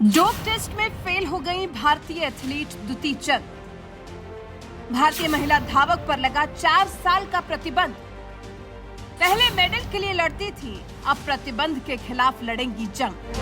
Dope test में fail हो गई भारतीय एथलीट दुती चंद। भारतीय महिला धावक पर लगा 4 साल का प्रतिबंध। पहले मेडल के लिए लड़ती थी, अब प्रतिबंध के खिलाफ लड़ेंगी जंग।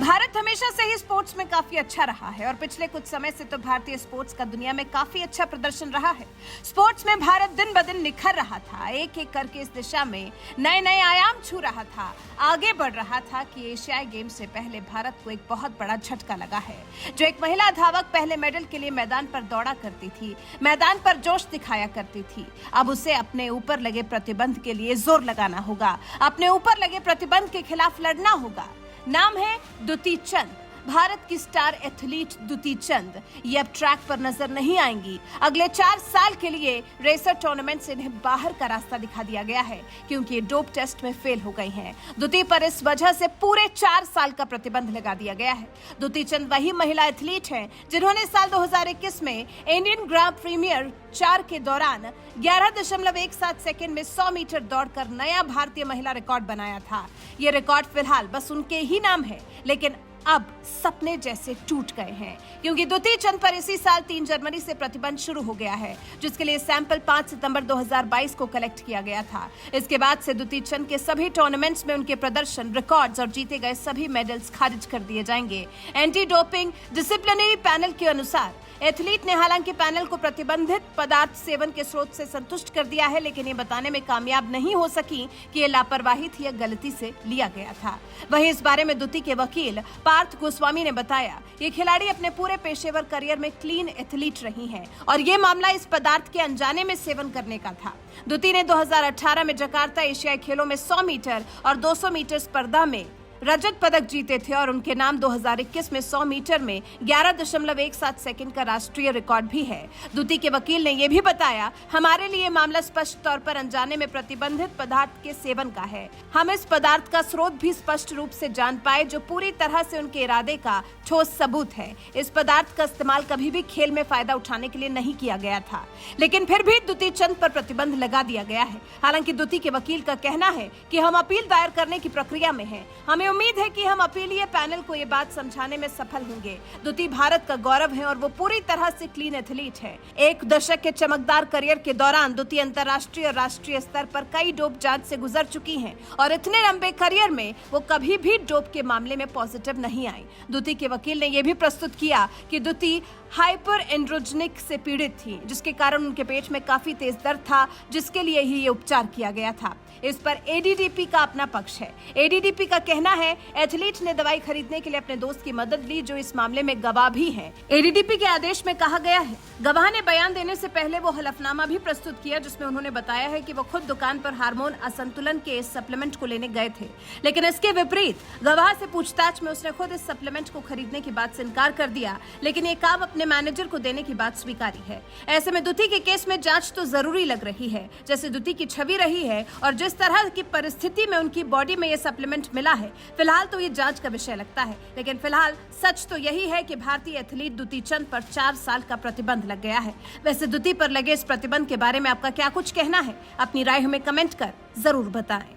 भारत हमेशा से ही स्पोर्ट्स में काफी अच्छा रहा है और पिछले कुछ समय से तो भारतीय स्पोर्ट्स का दुनिया में काफी अच्छा प्रदर्शन रहा है। स्पोर्ट्स में भारत दिन ब दिन निखर रहा था, एक एक करके इस दिशा में नए नए आयाम छू रहा था, आगे बढ़ रहा था कि एशियाई गेम से पहले भारत को एक बहुत बड़ा झटका लगा है। जो एक महिला धावक पहले मेडल के लिए मैदान पर दौड़ा करती थी, मैदान पर जोश दिखाया करती थी, अब उसे अपने ऊपर लगे प्रतिबंध के लिए जोर लगाना होगा, अपने ऊपर लगे प्रतिबंध के खिलाफ लड़ना होगा। नाम है दुती चंद। भारत की स्टार एथलीट दुती चंद ये अब ट्रैक पर नजर नहीं आएंगी। अगले 4 साल के लिए रेसर टूर्नामेंट से इन्हें बाहर का रास्ता दिखा दिया गया है क्योंकि ये डोप टेस्ट में फेल हो गई हैं। दुती पर इस वजह से पूरे 4 साल का प्रतिबंध लगा दिया गया है। दुती चंद वही महिला एथलीट हैं जिन्होंने साल 2021 में इंडियन ग्रां प्रीमियर 4 के दौरान 11.17 सेकंड में 100 मीटर दौड़कर नया भारतीय महिला रिकॉर्ड बनाया था। ये रिकॉर्ड फिलहाल बस उनके ही नाम है, लेकिन अब सपने जैसे टूट गए हैं क्योंकि दुती चंद पर इसी साल 3 जनवरी से प्रतिबंध शुरू हो गया है, जिसके लिए सैंपल 5 सितंबर 2022 को कलेक्ट किया गया था। इसके बाद से दुती चंद के सभी टूर्नामेंट्स में उनके प्रदर्शन, रिकॉर्ड्स और जीते गए सभी मेडल्स खारिज कर दिए जाएंगे। एंटी डोपिंग डिसिप्लिनरी पैनल के अनुसार एथलीट ने हालांकि पैनल को प्रतिबंधित पदार्थ सेवन के स्रोत से संतुष्ट कर दिया है, लेकिन ये बताने में कामयाब नहीं हो सकी कि ये लापरवाही थी या गलती से लिया गया था। वहीं इस बारे में दुती के वकील पार्थ गोस्वामी ने बताया, ये खिलाड़ी अपने पूरे पेशेवर करियर में क्लीन एथलीट रही हैं और ये मामला इस पदार्थ के अनजाने में सेवन करने का था। दुती ने 2018 में जकार्ता एशियाई खेलों में 100 मीटर और 200 मीटर स्पर्धा में रजत पदक जीते थे और उनके नाम 2021 में 100 मीटर में 11.17 सेकंड का राष्ट्रीय रिकॉर्ड भी है। दुती के वकील ने यह भी बताया, हमारे लिए मामला स्पष्ट तौर पर अनजाने में प्रतिबंधित पदार्थ के सेवन का है। हम इस पदार्थ का स्रोत भी स्पष्ट रूप से जान पाए जो पूरी तरह से उनके इरादे का ठोस सबूत है। इस पदार्थ का इस्तेमाल कभी भी खेल में फायदा उठाने के लिए नहीं किया गया था, लेकिन फिर भी दुती चंद पर प्रतिबंध लगा दिया गया है। हालांकि दुती के वकील का कहना है कि हम अपील दायर करने की प्रक्रिया में हैं। हमें उम्मीद है कि हम अपीलीय पैनल को ये बात समझाने में सफल होंगे। दुती भारत का गौरव है और वो पूरी तरह से क्लीन एथलीट है। 1 दशक के चमकदार करियर के दौरान दुती अंतर्राष्ट्रीय और राष्ट्रीय स्तर पर कई डोप जांच से गुजर चुकी हैं और इतने लंबे करियर में वो कभी भी डोप के मामले में पॉजिटिव नहीं आई। दुती के वकील ने यह भी प्रस्तुत किया कि दुती हाइपर एंड्रोजेनिक से पीड़ित थी, जिसके कारण उनके पेट में काफी तेज दर्द था, जिसके लिए ही ये उपचार किया गया था। इस पर एडीडीपी का अपना पक्ष है। एडीडीपी का कहना है, एथलीट ने दवाई खरीदने के लिए अपने दोस्त की मदद ली जो इस मामले में गवाह भी है। एडीडीपी के आदेश में कहा गया है, गवाह ने बयान देने से पहले वो हलफनामा भी प्रस्तुत किया जिसमें उन्होंने बताया है कि वो खुद दुकान पर हार्मोन असंतुलन के इस सप्लीमेंट को लेने गए थे, लेकिन इसके विपरीत गवाह से पूछताछ में उसने खुद इस सप्लीमेंट को खरीदने की बात से इनकार कर दिया, लेकिन ये काम अपने मैनेजर को देने की बात स्वीकारी है। ऐसे में दुती के केस में जांच तो जरूरी लग रही है, जैसे दुती की छवि रही है और जिस तरह की परिस्थिति में उनकी बॉडी में ये सप्लीमेंट मिला है, फिलहाल तो ये जांच का विषय लगता है। लेकिन फिलहाल सच तो यही है कि भारतीय एथलीट दुती चंद पर 4 साल का प्रतिबंध लग गया है। वैसे दुती पर लगे इस प्रतिबंध के बारे में आपका क्या कुछ कहना है? अपनी राय हमें कमेंट कर जरूर बताएं।